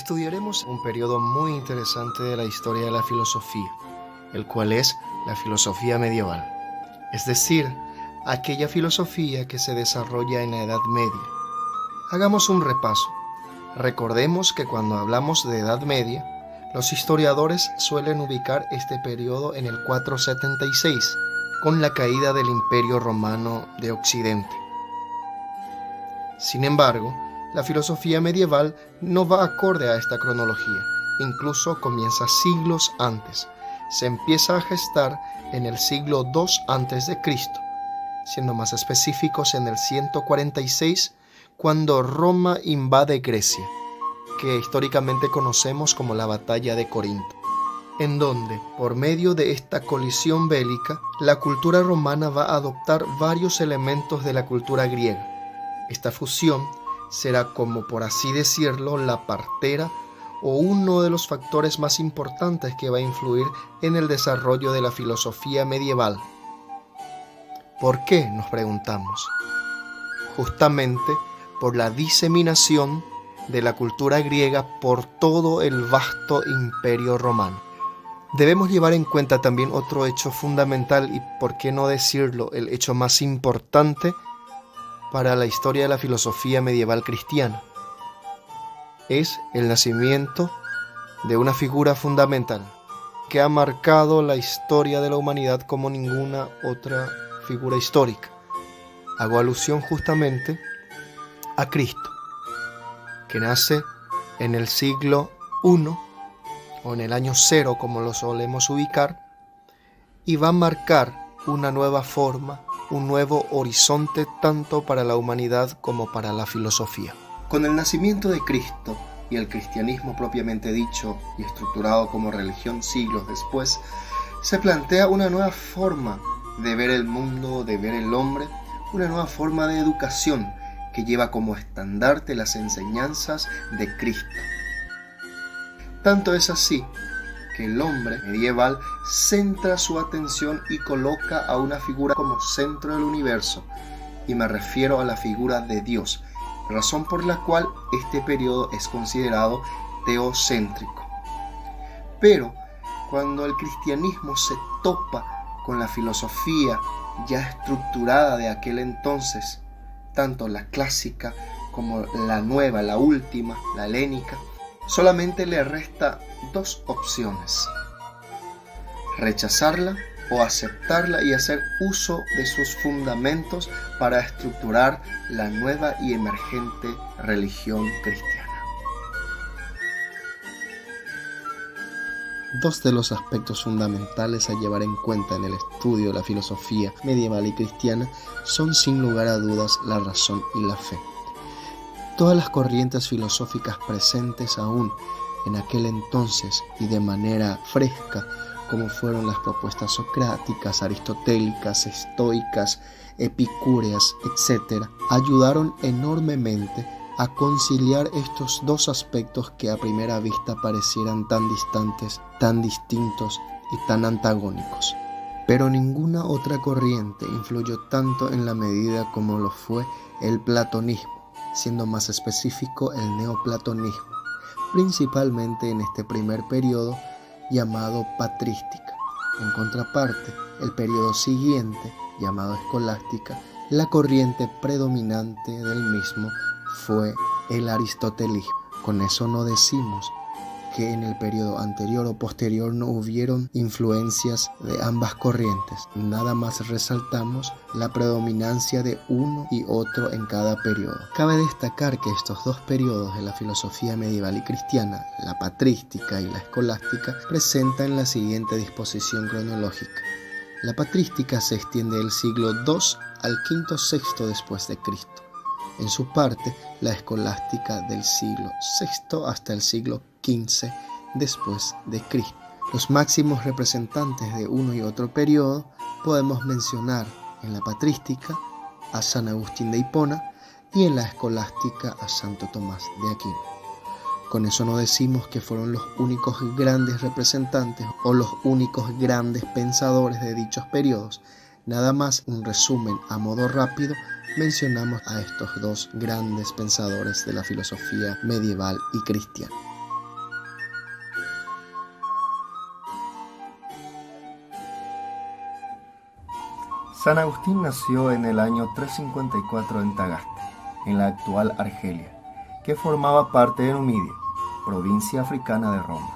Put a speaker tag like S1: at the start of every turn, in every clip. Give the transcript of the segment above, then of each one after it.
S1: estudiaremos un periodo muy interesante de la historia de la filosofía, el cual es la filosofía medieval, es decir, aquella filosofía que se desarrolla en la Edad Media. Hagamos un repaso. Recordemos que cuando hablamos de Edad Media, los historiadores suelen ubicar este periodo en el 476, con la caída del Imperio Romano de Occidente. Sin embargo, la filosofía medieval no va acorde a esta cronología, incluso comienza siglos antes. Se empieza a gestar en el siglo II a.C., siendo más específicos en el 146, cuando Roma invade Grecia, que históricamente conocemos como la Batalla de Corinto, en donde, por medio de esta colisión bélica, la cultura romana va a adoptar varios elementos de la cultura griega. Esta fusión será, como por así decirlo, la partera o uno de los factores más importantes que va a influir en el desarrollo de la filosofía medieval. ¿Por qué?, nos preguntamos. Justamente por la diseminación de la cultura griega por todo el vasto imperio romano. Debemos llevar en cuenta también otro hecho fundamental y, por qué no decirlo, el hecho más importante para la historia de la filosofía medieval cristiana. Es el nacimiento de una figura fundamental que ha marcado la historia de la humanidad como ninguna otra figura histórica. Hago alusión justamente a Cristo, que nace en el siglo I o en el año 0, como lo solemos ubicar, y va a marcar una nueva forma, un nuevo horizonte tanto para la humanidad como para la filosofía. Con el nacimiento de Cristo y el cristianismo propiamente dicho y estructurado como religión siglos después, se plantea una nueva forma de ver el mundo, de ver el hombre, una nueva forma de educación que lleva como estandarte las enseñanzas de Cristo. Tanto es así que el hombre medieval centra su atención y coloca a una figura como centro del universo, y me refiero a la figura de Dios, razón por la cual este periodo es considerado teocéntrico. Pero cuando el cristianismo se topa con la filosofía ya estructurada de aquel entonces, tanto la clásica como la nueva, la última, la helénica, solamente le resta dos opciones: rechazarla o aceptarla y hacer uso de sus fundamentos para estructurar la nueva y emergente religión cristiana. Dos de los aspectos fundamentales a llevar en cuenta en el estudio de la filosofía medieval y cristiana son, sin lugar a dudas, la razón y la fe. Todas las corrientes filosóficas presentes aún en aquel entonces y de manera fresca, como fueron las propuestas socráticas, aristotélicas, estoicas, epicúreas, etc., ayudaron enormemente a conciliar estos dos aspectos que a primera vista parecieran tan distantes, tan distintos y tan antagónicos. Pero ninguna otra corriente influyó tanto en la medida como lo fue el platonismo, siendo más específico el neoplatonismo, principalmente en este primer periodo llamado patrística. En contraparte, el periodo siguiente, llamado escolástica, la corriente predominante del mismo fue el aristotelismo. Con eso no decimos que en el periodo anterior o posterior no hubieron influencias de ambas corrientes. Nada más resaltamos la predominancia de uno y otro en cada periodo. Cabe destacar que estos dos periodos de la filosofía medieval y cristiana, la patrística y la escolástica, presentan la siguiente disposición cronológica. La patrística se extiende del siglo II al V-VI después de Cristo. En su parte, la escolástica del siglo VI hasta el siglo XV después de Cristo. Los máximos representantes de uno y otro periodo podemos mencionar en la patrística a San Agustín de Hipona y en la escolástica a Santo Tomás de Aquino. Con eso no decimos que fueron los únicos grandes representantes o los únicos grandes pensadores de dichos periodos. Nada más un resumen a modo rápido, mencionamos a estos dos grandes pensadores de la filosofía medieval y cristiana.
S2: San Agustín nació en el año 354 en Tagaste, en la actual Argelia, que formaba parte de Numidia, provincia africana de Roma.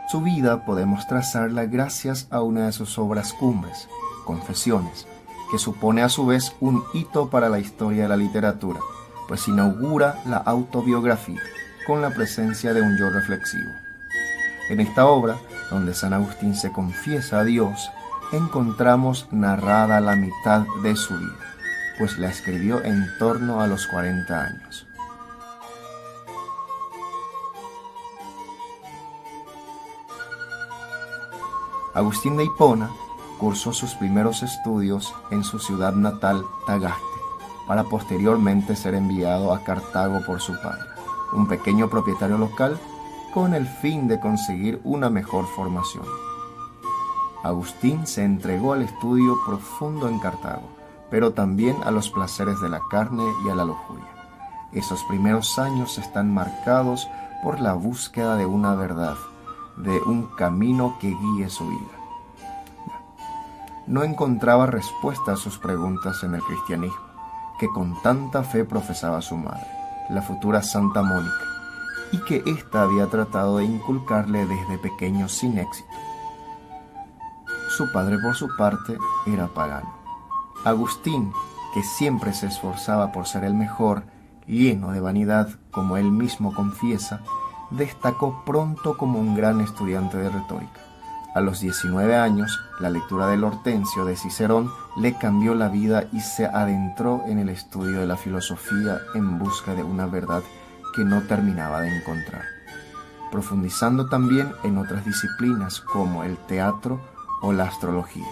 S2: Su vida podemos trazarla gracias a una de sus obras cumbres, Confesiones, que supone a su vez un hito para la historia de la literatura, pues inaugura la autobiografía con la presencia de un yo reflexivo. En esta obra, donde San Agustín se confiesa a Dios, encontramos narrada la mitad de su vida, pues la escribió en torno a los 40 años. Agustín de Hipona cursó sus primeros estudios en su ciudad natal, Tagaste, para posteriormente ser enviado a Cartago por su padre, un pequeño propietario local, con el fin de conseguir una mejor formación. Agustín se entregó al estudio profundo en Cartago, pero también a los placeres de la carne y a la lujuria. Esos primeros años están marcados por la búsqueda de una verdad, de un camino que guíe su vida. No encontraba respuesta a sus preguntas en el cristianismo, que con tanta fe profesaba su madre, la futura Santa Mónica, y que ésta había tratado de inculcarle desde pequeño sin éxito. Su padre, por su parte, era pagano. Agustín, que siempre se esforzaba por ser el mejor, lleno de vanidad, como él mismo confiesa, destacó pronto como un gran estudiante de retórica. A los 19 años, la lectura del Hortensio de Cicerón le cambió la vida y se adentró en el estudio de la filosofía en busca de una verdad que no terminaba de encontrar, profundizando también en otras disciplinas como el teatro o la astrología.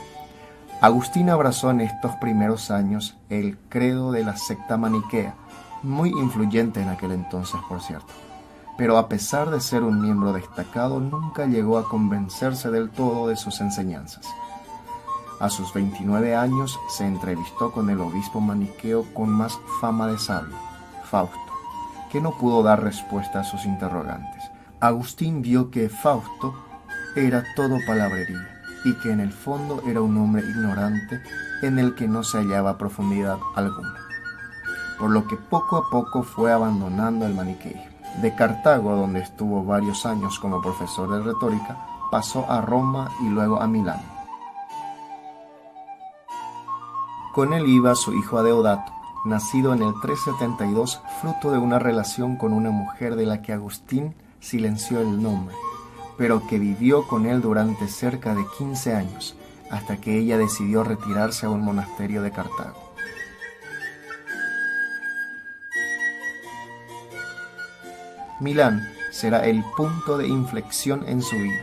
S2: Agustín abrazó en estos primeros años el credo de la secta maniquea, muy influyente en aquel entonces, por cierto. Pero a pesar de ser un miembro destacado, nunca llegó a convencerse del todo de sus enseñanzas. A sus 29 años se entrevistó con el obispo maniqueo con más fama de sabio, Fausto, que no pudo dar respuesta a sus interrogantes. Agustín vio que Fausto era todo palabrería y que en el fondo era un hombre ignorante en el que no se hallaba profundidad alguna, por lo que poco a poco fue abandonando el maniqueísmo. De Cartago, donde estuvo varios años como profesor de retórica, pasó a Roma y luego a Milán. Con él iba su hijo Adeodato, nacido en el 372, fruto de una relación con una mujer de la que Agustín silenció el nombre, pero que vivió con él durante cerca de 15 años, hasta que ella decidió retirarse a un monasterio de Cartago. Milán será el punto de inflexión en su vida,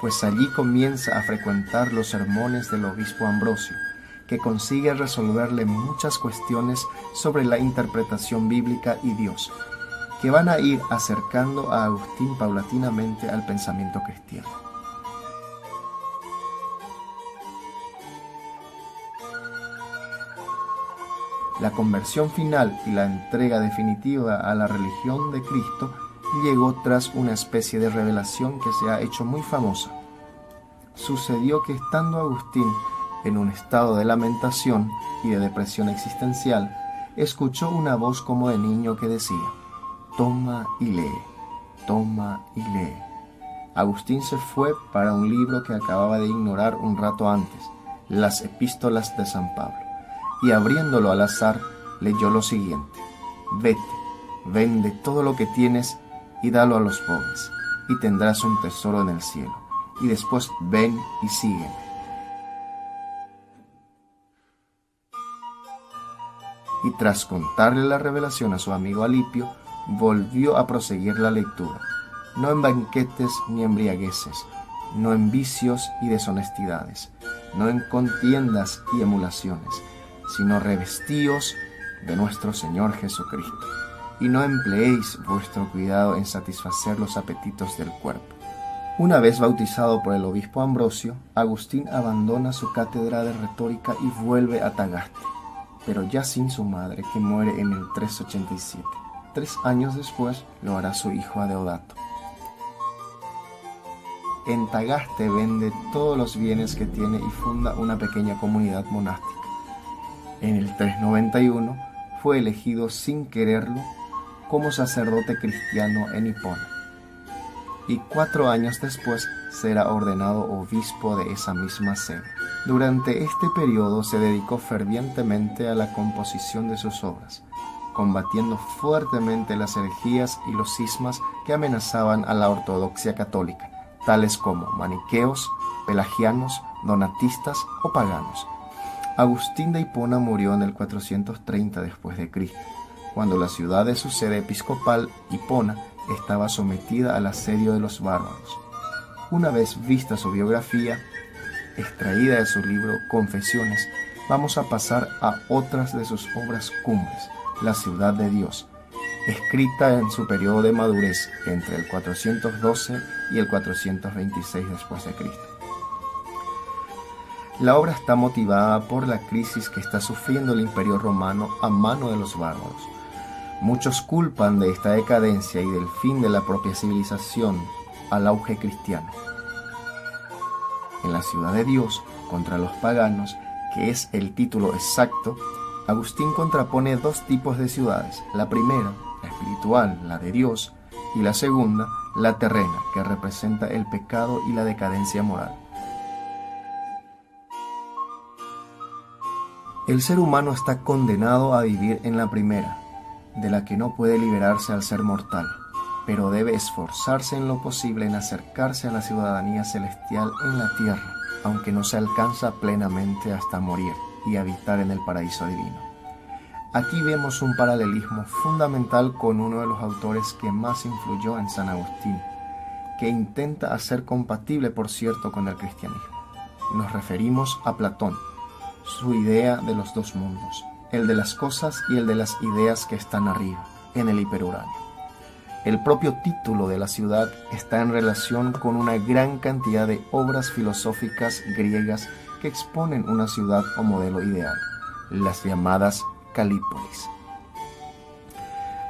S2: pues allí comienza a frecuentar los sermones del obispo Ambrosio, que consigue resolverle muchas cuestiones sobre la interpretación bíblica y Dios, que van a ir acercando a Agustín paulatinamente al pensamiento cristiano. La conversión final y la entrega definitiva a la religión de Cristo llegó tras una especie de revelación que se ha hecho muy famosa. Sucedió que estando Agustín en un estado de lamentación y de depresión existencial, escuchó una voz como de niño que decía: «Toma y lee, toma y lee». Agustín se fue para un libro que acababa de ignorar un rato antes, las Epístolas de San Pablo, y abriéndolo al azar, leyó lo siguiente: «Vete, vende todo lo que tienes y dalo a los pobres, y tendrás un tesoro en el cielo, y después ven y sígueme». Y tras contarle la revelación a su amigo Alipio, volvió a proseguir la lectura, no en banquetes ni embriagueces, no en vicios y deshonestidades, no en contiendas y emulaciones, sino revestíos de nuestro Señor Jesucristo, y no empleéis vuestro cuidado en satisfacer los apetitos del cuerpo. Una vez bautizado por el obispo Ambrosio, Agustín abandona su cátedra de retórica y vuelve a Tagaste, pero ya sin su madre, que muere en el 387. 3 años después lo hará su hijo Adeodato. en Tagaste vende todos los bienes que tiene y funda una pequeña comunidad monástica. En el 391 fue elegido sin quererlo como sacerdote cristiano en Hipona, y 4 años después será ordenado obispo de esa misma sede. Durante este periodo se dedicó fervientemente a la composición de sus obras, combatiendo fuertemente las herejías y los cismas que amenazaban a la ortodoxia católica, tales como maniqueos, pelagianos, donatistas o paganos. Agustín de Hipona murió en el 430 después de Cristo, cuando la ciudad de su sede episcopal, Hipona, estaba sometida al asedio de los bárbaros. Una vez vista su biografía, extraída de su libro Confesiones, vamos a pasar a otras de sus obras cumbres, La ciudad de Dios, escrita en su periodo de madurez entre el 412 y el 426 después de Cristo. La obra está motivada por la crisis que está sufriendo el Imperio Romano a mano de los bárbaros. Muchos culpan de esta decadencia y del fin de la propia civilización al auge cristiano. En La ciudad de Dios contra los paganos, que es el título exacto, Agustín contrapone 2 tipos de ciudades: la primera, la espiritual, la de Dios, y la segunda, la terrena, que representa el pecado y la decadencia moral. El ser humano está condenado a vivir en la primera, de la que no puede liberarse al ser mortal, pero debe esforzarse en lo posible en acercarse a la ciudadanía celestial en la tierra, aunque no se alcanza plenamente hasta morir y habitar en el paraíso divino. Aquí vemos un paralelismo fundamental con uno de los autores que más influyó en San Agustín, que intenta hacer compatible, por cierto, con el cristianismo. Nos referimos a Platón, su idea de los 2 mundos, el de las cosas y el de las ideas que están arriba, en el hiperuráneo. El propio título de la ciudad está en relación con una gran cantidad de obras filosóficas griegas que exponen una ciudad o modelo ideal, las llamadas Calípolis.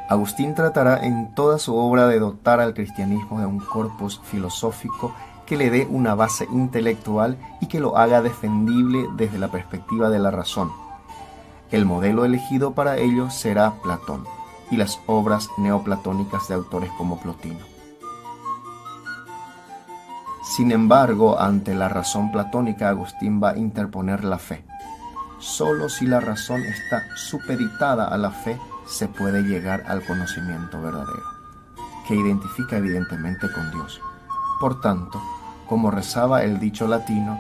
S2: Agustín tratará en toda su obra de dotar al cristianismo de un corpus filosófico que le dé una base intelectual y que lo haga defendible desde la perspectiva de la razón. El modelo elegido para ello será Platón y las obras neoplatónicas de autores como Plotino. Sin embargo, ante la razón platónica, Agustín va a interponer la fe. Solo si la razón está supeditada a la fe se puede llegar al conocimiento verdadero, que identifica evidentemente con Dios. Por tanto, como rezaba el dicho latino,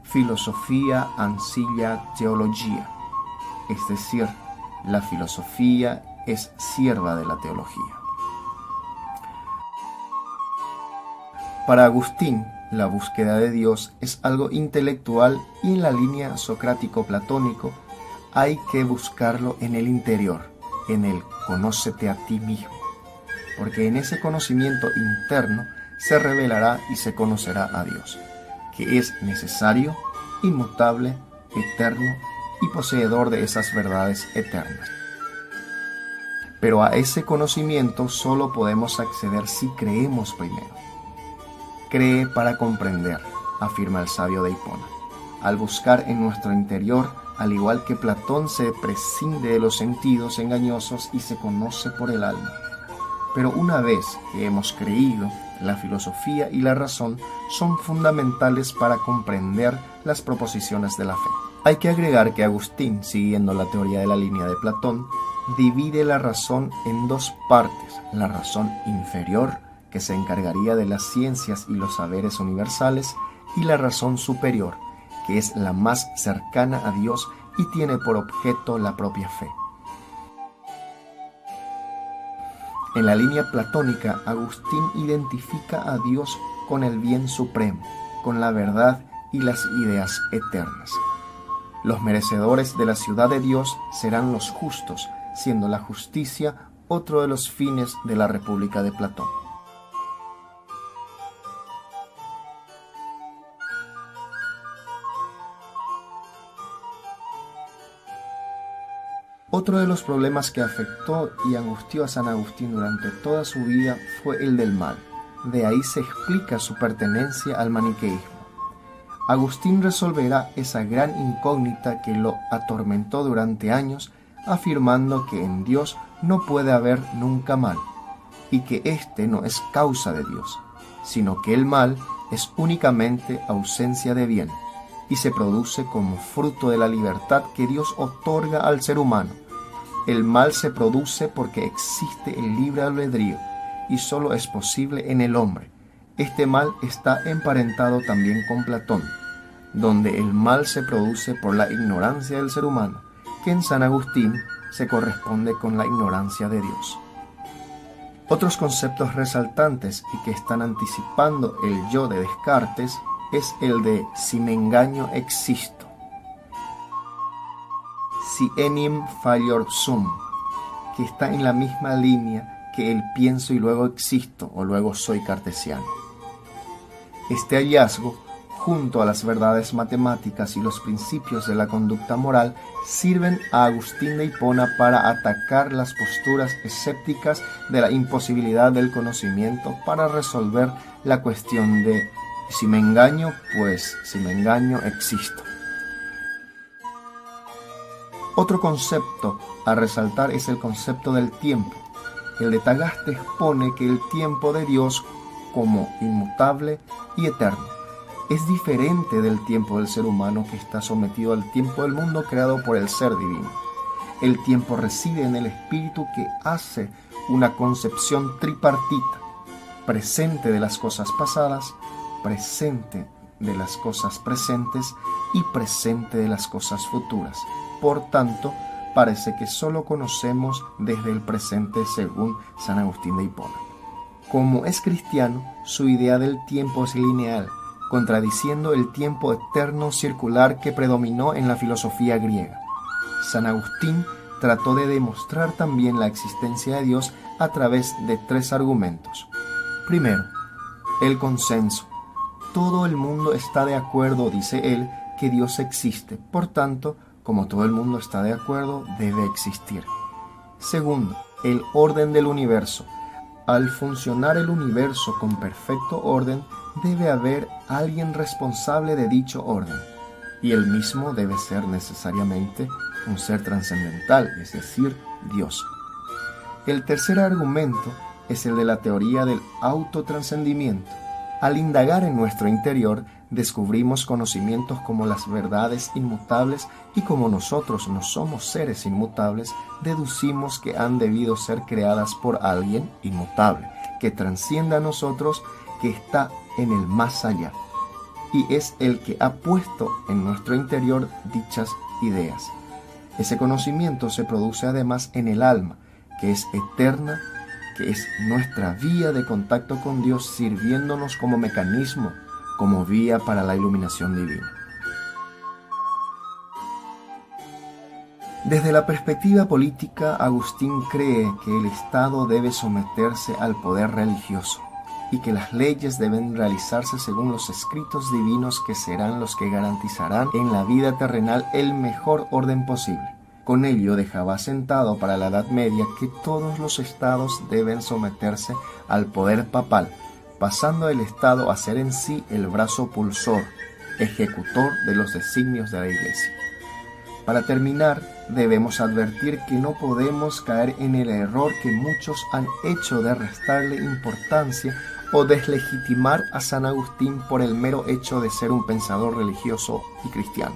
S2: filosofía ancilla theologia, es decir, la filosofía es sierva de la teología. Para Agustín, la búsqueda de Dios es algo intelectual y en la línea socrático-platónico hay que buscarlo en el interior, en el conócete a ti mismo, porque en ese conocimiento interno se revelará y se conocerá a Dios, que es necesario, inmutable, eterno y poseedor de esas verdades eternas. Pero a ese conocimiento solo podemos acceder si creemos primero. Cree para comprender, afirma el sabio de Hipona. Al buscar en nuestro interior, al igual que Platón se prescinde de los sentidos engañosos y se conoce por el alma. Pero una vez que hemos creído, la filosofía y la razón son fundamentales para comprender las proposiciones de la fe. Hay que agregar que Agustín, siguiendo la teoría de la línea de Platón, divide la razón en 2 partes: la razón inferior, que se encargaría de las ciencias y los saberes universales, y la razón superior, que es la más cercana a Dios y tiene por objeto la propia fe. En la línea platónica, Agustín identifica a Dios con el bien supremo, con la verdad y las ideas eternas. Los merecedores de la ciudad de Dios serán los justos, siendo la justicia otro de los fines de la República de Platón. Otro de los problemas que afectó y angustió a San Agustín durante toda su vida fue el del mal, de ahí se explica su pertenencia al maniqueísmo. Agustín resolverá esa gran incógnita que lo atormentó durante años, afirmando que en Dios no puede haber nunca mal, y que éste no es causa de Dios, sino que el mal es únicamente ausencia de bien, y se produce como fruto de la libertad que Dios otorga al ser humano. El mal se produce porque existe el libre albedrío, y solo es posible en el hombre. Este mal está emparentado también con Platón, donde el mal se produce por la ignorancia del ser humano, que en San Agustín se corresponde con la ignorancia de Dios. Otros conceptos resaltantes y que están anticipando el yo de Descartes es el de si me engaño existo, si enim facior sum, que está en la misma línea que el pienso y luego existo o luego soy cartesiano. Este hallazgo, junto a las verdades matemáticas y los principios de la conducta moral, sirven a Agustín de Hipona para atacar las posturas escépticas de la imposibilidad del conocimiento, para resolver la cuestión de si me engaño, pues si me engaño existo. Otro concepto a resaltar es el concepto del tiempo. El de Tagaste expone que el tiempo de Dios como inmutable y eterno es diferente del tiempo del ser humano, que está sometido al tiempo del mundo creado por el ser divino. El tiempo reside en el espíritu que hace una concepción tripartita, presente de las cosas pasadas, presente de las cosas presentes y presente de las cosas futuras. Por tanto, parece que solo conocemos desde el presente según San Agustín de Hipona. Como es cristiano, su idea del tiempo es lineal, contradiciendo el tiempo eterno circular que predominó en la filosofía griega. San Agustín trató de demostrar también la existencia de Dios a través de tres argumentos. Primero, el consenso. Todo el mundo está de acuerdo, dice él, que Dios existe. Por tanto, como todo el mundo está de acuerdo, debe existir. Segundo, el orden del universo. Al funcionar el universo con perfecto orden, debe haber alguien responsable de dicho orden, y el mismo debe ser necesariamente un ser trascendental, es decir, Dios. El tercer argumento es el de la teoría del autotranscendimiento. Al indagar en nuestro interior, descubrimos conocimientos como las verdades inmutables, y como nosotros no somos seres inmutables, deducimos que han debido ser creadas por alguien inmutable, que trasciende a nosotros, que está en el más allá, y es el que ha puesto en nuestro interior dichas ideas. Ese conocimiento se produce además en el alma, que es eterna, que es nuestra vía de contacto con Dios, sirviéndonos como mecanismo, como vía para la iluminación divina. Desde la perspectiva política, Agustín cree que el Estado debe someterse al poder religioso y que las leyes deben realizarse según los escritos divinos, que serán los que garantizarán en la vida terrenal el mejor orden posible. Con ello dejaba asentado para la Edad Media que todos los estados deben someterse al poder papal, pasando el Estado a ser en sí el brazo pulsor, ejecutor de los designios de la Iglesia. Para terminar, debemos advertir que no podemos caer en el error que muchos han hecho de restarle importancia o deslegitimar a San Agustín por el mero hecho de ser un pensador religioso y cristiano.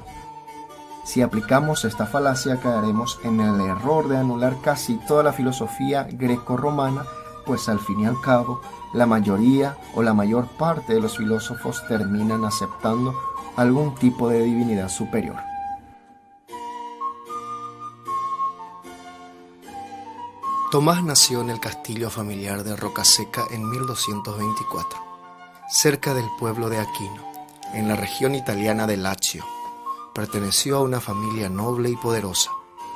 S2: Si aplicamos esta falacia, caeremos en el error de anular casi toda la filosofía grecorromana, pues al fin y al cabo, la mayoría o la mayor parte de los filósofos terminan aceptando algún tipo de divinidad superior.
S1: Tomás nació en el castillo familiar de Rocaseca en 1224, cerca del pueblo de Aquino, en la región italiana de Lacio. Perteneció a una familia noble y poderosa,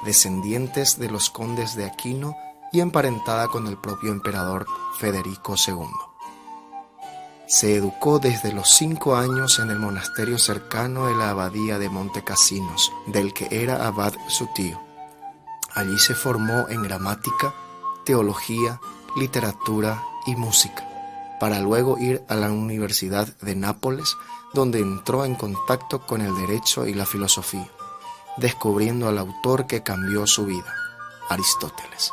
S1: descendientes de los condes de Aquino y emparentada con el propio emperador Federico II. Se educó desde los 5 años en el monasterio cercano de la abadía de Montecassinos, del que era abad su tío. Allí se formó en gramática, teología, literatura y música. para luego ir a la Universidad de Nápoles, donde entró en contacto con el derecho y la filosofía, descubriendo al autor que cambió su vida, Aristóteles.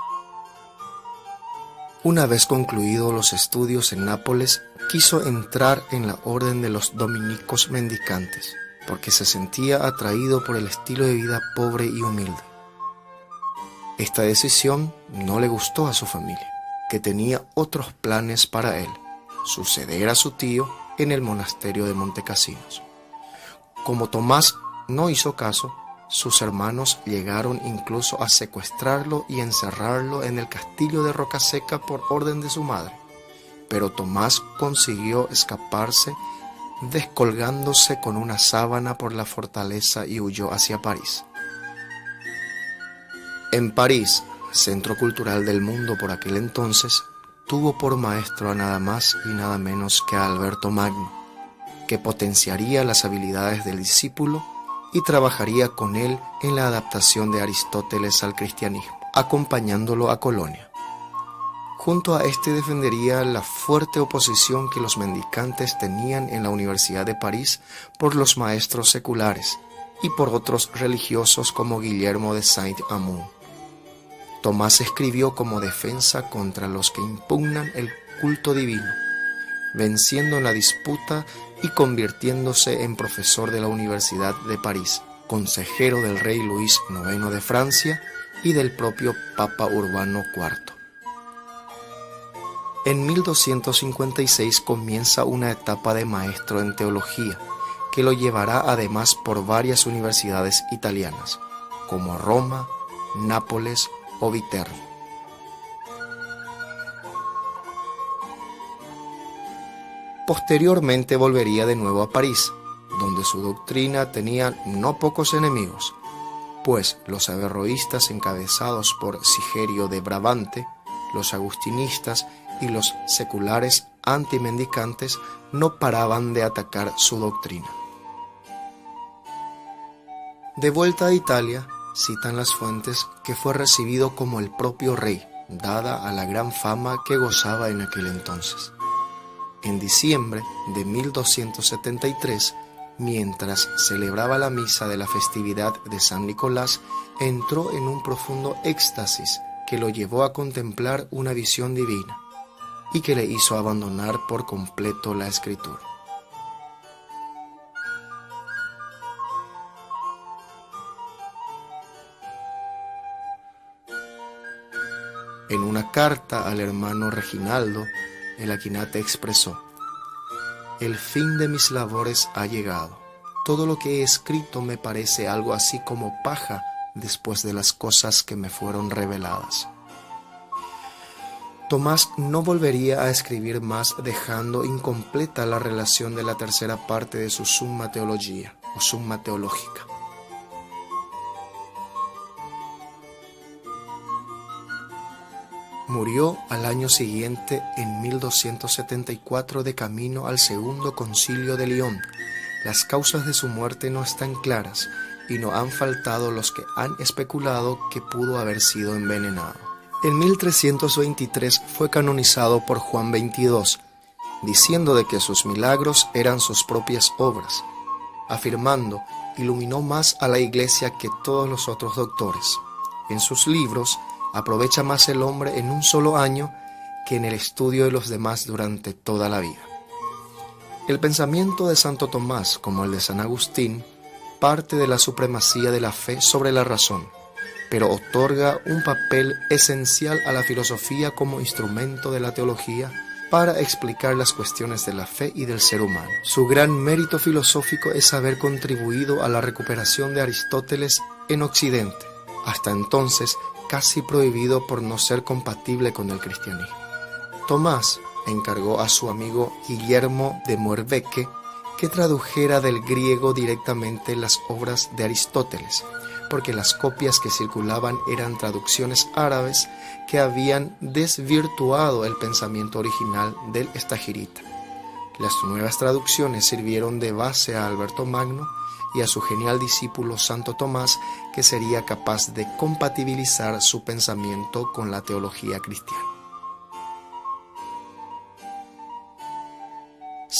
S1: Una vez concluidos los estudios en Nápoles, quiso entrar en la orden de los dominicos mendicantes, porque se sentía atraído por el estilo de vida pobre y humilde. Esta decisión no le gustó a su familia, que tenía otros planes para él: suceder a su tío en el monasterio de Montecasinos. Como Tomás no hizo caso, sus hermanos llegaron incluso a secuestrarlo y encerrarlo en el castillo de Rocaseca por orden de su madre, pero Tomás consiguió escaparse descolgándose con una sábana por la fortaleza y huyó hacia París. En París, centro cultural del mundo por aquel entonces, tuvo por maestro a nada más y nada menos que a Alberto Magno, que potenciaría las habilidades del discípulo y trabajaría con él en la adaptación de Aristóteles al cristianismo, acompañándolo a Colonia. Junto a este defendería la fuerte oposición que los mendicantes tenían en la Universidad de París por los maestros seculares y por otros religiosos como Guillermo de Saint-Amand. Tomás escribió como defensa contra los que impugnan el culto divino, venciendo en la disputa y convirtiéndose en profesor de la Universidad de París, consejero del rey Luis IX de Francia y del propio Papa Urbano IV. En 1256 comienza una etapa de maestro en teología, que lo llevará además por varias universidades italianas, como Roma, Nápoles o Viterbo. Posteriormente volvería de nuevo a París, donde su doctrina tenía no pocos enemigos, pues los averroístas encabezados por Sigerio de Brabante, los agustinistas y los seculares antimendicantes no paraban de atacar su doctrina. De vuelta a Italia, citan las fuentes que fue recibido como el propio rey, dada a la gran fama que gozaba en aquel entonces. En diciembre de 1273, mientras celebraba la misa de la festividad de San Nicolás, entró en un profundo éxtasis que lo llevó a contemplar una visión divina y que le hizo abandonar por completo la escritura. En una carta al hermano Reginaldo, el Aquinate expresó: «El fin de mis labores ha llegado. Todo lo que he escrito me parece algo así como paja después de las cosas que me fueron reveladas». Tomás no volvería a escribir más, dejando incompleta la relación de la tercera parte de su Summa Theologia o Summa Theologica. Murió al año siguiente, en 1274, de camino al Segundo Concilio de León. Las causas de su muerte no están claras y no han faltado los que han especulado que pudo haber sido envenenado. En 1323 fue canonizado por Juan XXII, diciendo de que sus milagros eran sus propias obras. Afirmando, iluminó más a la Iglesia que todos los otros doctores. En sus libros, aprovecha más el hombre en un solo año que en el estudio de los demás durante toda la vida. El pensamiento de Santo Tomás, como el de San Agustín, parte de la supremacía de la fe sobre la razón, pero otorga un papel esencial a la filosofía como instrumento de la teología para explicar las cuestiones de la fe y del ser humano. Su gran mérito filosófico es haber contribuido a la recuperación de Aristóteles en Occidente, hasta entonces casi prohibido por no ser compatible con el cristianismo. Tomás encargó a su amigo Guillermo de Moerbeke que tradujera del griego directamente las obras de Aristóteles, porque las copias que circulaban eran traducciones árabes que habían desvirtuado el pensamiento original del estagirita. Las nuevas traducciones sirvieron de base a Alberto Magno y a su genial discípulo Santo Tomás, que sería capaz de compatibilizar su pensamiento con la teología cristiana.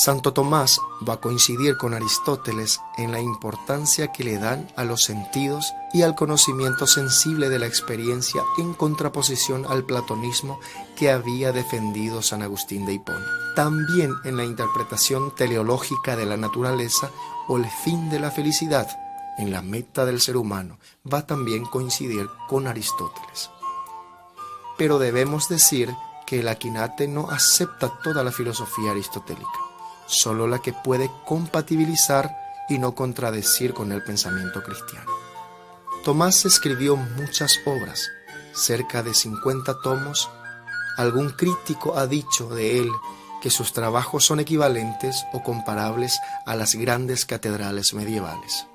S1: Santo Tomás va a coincidir con Aristóteles en la importancia que le dan a los sentidos y al conocimiento sensible de la experiencia, en contraposición al platonismo que había defendido San Agustín de Hipona. También en la interpretación teleológica de la naturaleza o el fin de la felicidad, en la meta del ser humano, va a también coincidir con Aristóteles. Pero debemos decir que el Aquinate no acepta toda la filosofía aristotélica, solo la que puede compatibilizar y no contradecir con el pensamiento cristiano. Tomás escribió muchas obras, cerca de 50 tomos. Algún crítico ha dicho de él que sus trabajos son equivalentes o comparables a las grandes catedrales medievales.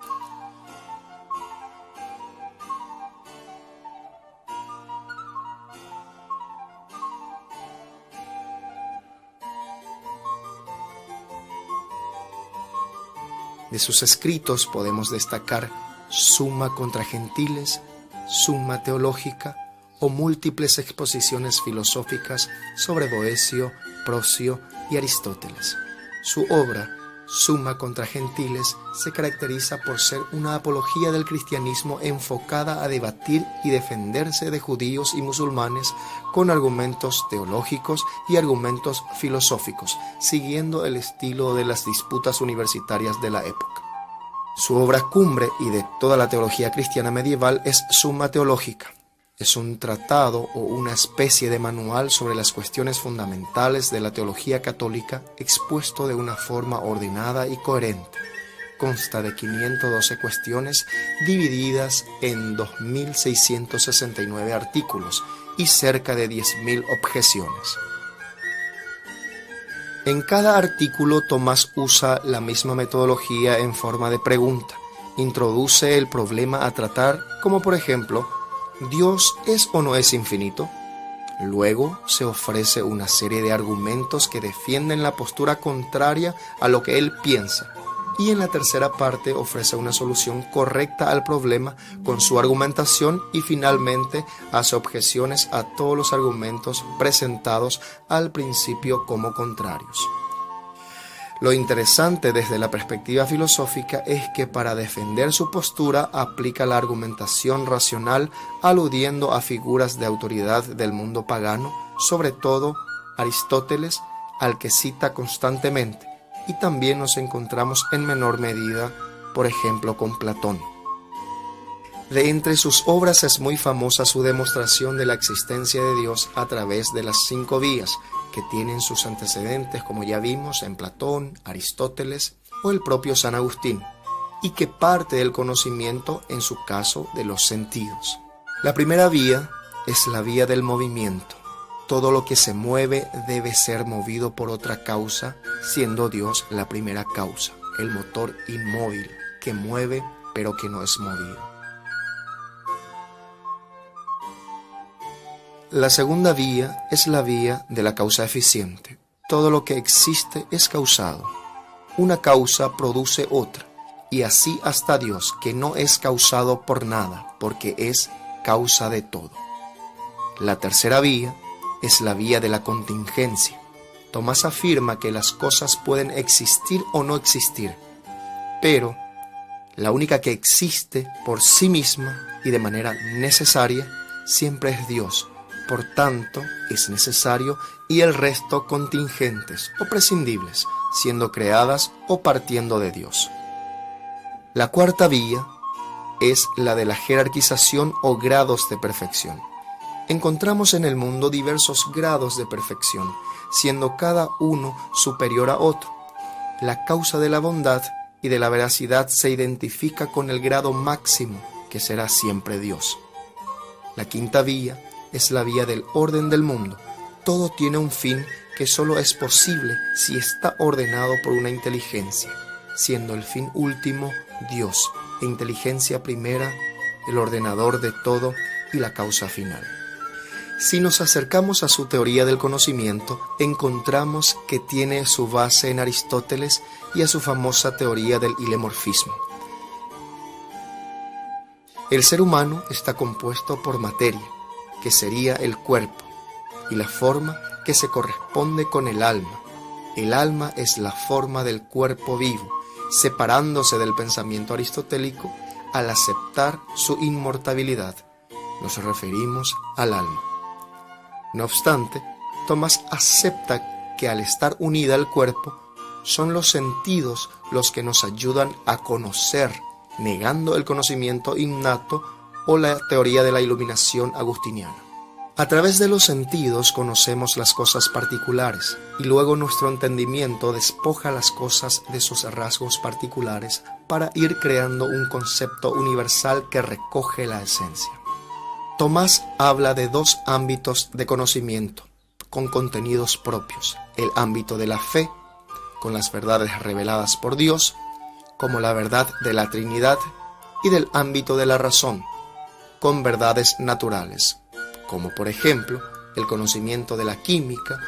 S1: De sus escritos podemos destacar Summa contra Gentiles, Summa Teológica o múltiples exposiciones filosóficas sobre Boecio, Procio y Aristóteles. Su obra, Summa contra Gentiles, se caracteriza por ser una apología del cristianismo enfocada a debatir y defenderse de judíos y musulmanes con argumentos teológicos y argumentos filosóficos, siguiendo el estilo de las disputas universitarias de la época. Su obra cumbre y de toda la teología cristiana medieval es Summa Teológica. Es un tratado o una especie de manual sobre las cuestiones fundamentales de la teología católica, expuesto de una forma ordenada y coherente. Consta de 512 cuestiones divididas en 2.669 artículos y cerca de 10.000 objeciones. En cada artículo Tomás usa la misma metodología en forma de pregunta. Introduce el problema a tratar, como por ejemplo, ¿Dios es o no es infinito? Luego se ofrece una serie de argumentos que defienden la postura contraria a lo que él piensa. Y en la tercera parte ofrece una solución correcta al problema con su argumentación y finalmente hace objeciones a todos los argumentos presentados al principio como contrarios. Lo interesante desde la perspectiva filosófica es que para defender su postura aplica la argumentación racional aludiendo a figuras de autoridad del mundo pagano, sobre todo Aristóteles, al que cita constantemente, y también nos encontramos en menor medida, por ejemplo, con Platón. De entre sus obras es muy famosa su demostración de la existencia de Dios a través de las 5 vías, que tienen sus antecedentes, como ya vimos, en Platón, Aristóteles o el propio San Agustín, y que parte del conocimiento, en su caso, de los sentidos. La primera vía es la vía del movimiento. Todo lo que se mueve debe ser movido por otra causa, siendo Dios la primera causa, el motor inmóvil, que mueve pero que no es movido. La segunda vía es la vía de la causa eficiente. Todo lo que existe es causado. Una causa produce otra, y así hasta Dios, que no es causado por nada, porque es causa de todo. La tercera vía es la vía de la contingencia. Tomás afirma que las cosas pueden existir o no existir, pero la única que existe por sí misma y de manera necesaria siempre es Dios. Por tanto, es necesario y el resto contingentes o prescindibles, siendo creadas o partiendo de Dios. La cuarta vía es la de la jerarquización o grados de perfección. Encontramos en el mundo diversos grados de perfección, siendo cada uno superior a otro. La causa de la bondad y de la veracidad se identifica con el grado máximo, que será siempre Dios. La quinta vía es la vía del orden del mundo. Todo tiene un fin que solo es posible si está ordenado por una inteligencia, siendo el fin último Dios, e inteligencia primera, el ordenador de todo y la causa final. Si nos acercamos a su teoría del conocimiento, encontramos que tiene su base en Aristóteles y a su famosa teoría del hilemorfismo. El ser humano está compuesto por materia, que sería el cuerpo, y la forma que se corresponde con el alma, El alma es la forma del cuerpo vivo, separándose del pensamiento aristotélico al aceptar su inmortalidad. Nos referimos al alma. No obstante, Tomás acepta que al estar unida al cuerpo, son los sentidos los que nos ayudan a conocer, negando el conocimiento innato o la teoría de la iluminación agustiniana. A través de los sentidos conocemos las cosas particulares y luego nuestro entendimiento despoja las cosas de sus rasgos particulares para ir creando un concepto universal que recoge la esencia. Tomás habla de dos ámbitos de conocimiento con contenidos propios: el ámbito de la fe, con las verdades reveladas por Dios, como la verdad de la Trinidad, y del ámbito de la razón, con verdades naturales, como por ejemplo el conocimiento de la química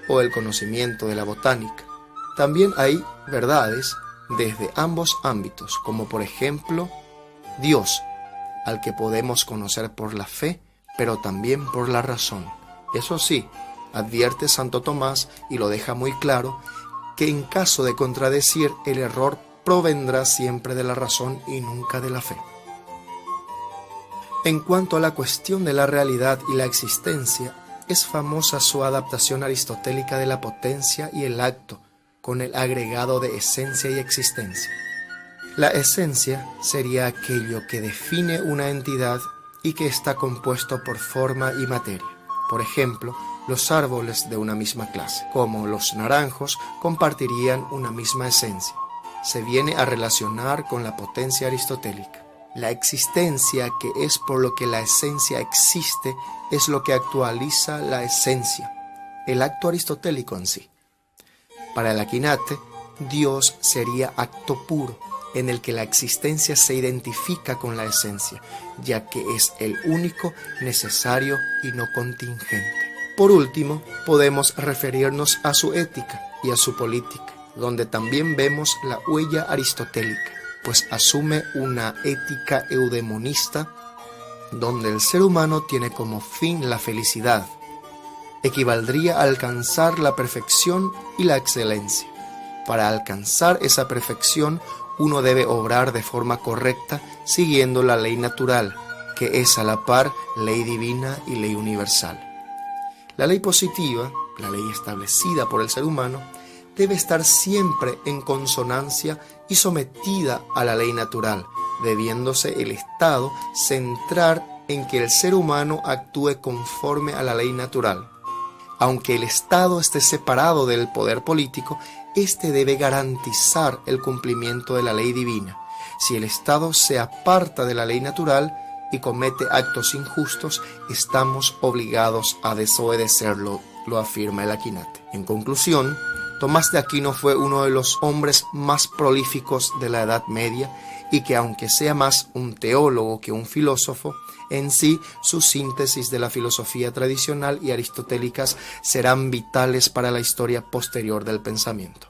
S1: o el conocimiento de la botánica. También hay verdades desde ambos ámbitos, como por ejemplo Dios, al que podemos conocer por la fe, pero también por la razón. Eso sí, advierte Santo Tomás, y lo deja muy claro, que en caso de contradecir, el error provendrá siempre de la razón y nunca de la fe. En cuanto a la cuestión de la realidad y la existencia, es famosa su adaptación aristotélica de la potencia y el acto, con el agregado de esencia y existencia. La esencia sería aquello que define una entidad y que está compuesto por forma y materia. Por ejemplo, los árboles de una misma clase, como los naranjos, compartirían una misma esencia. Se viene a relacionar con la potencia aristotélica. La existencia, que es por lo que la esencia existe, es lo que actualiza la esencia, el acto aristotélico en sí. Para el Aquinate, Dios sería acto puro, en el que la existencia se identifica con la esencia, ya que es el único, necesario y no contingente. Por último, podemos referirnos a su ética y a su política, donde también vemos la huella aristotélica, pues asume una ética eudemonista, donde el ser humano tiene como fin la felicidad. Equivaldría a alcanzar la perfección y la excelencia. Para alcanzar esa perfección, uno debe obrar de forma correcta siguiendo la ley natural, que es a la par ley divina y ley universal. La ley positiva, la ley establecida por el ser humano, debe estar siempre en consonancia y sometida a la ley natural, debiéndose el Estado centrar en que el ser humano actúe conforme a la ley natural. Aunque el Estado esté separado del poder político, éste debe garantizar el cumplimiento de la ley divina. Si el Estado se aparta de la ley natural y comete actos injustos, estamos obligados a desobedecerlo, lo afirma el Aquinate. En conclusión, Tomás de Aquino fue uno de los hombres más prolíficos de la Edad Media y que, aunque sea más un teólogo que un filósofo, en sí sus síntesis de la filosofía tradicional y aristotélicas serán vitales para la historia posterior del pensamiento.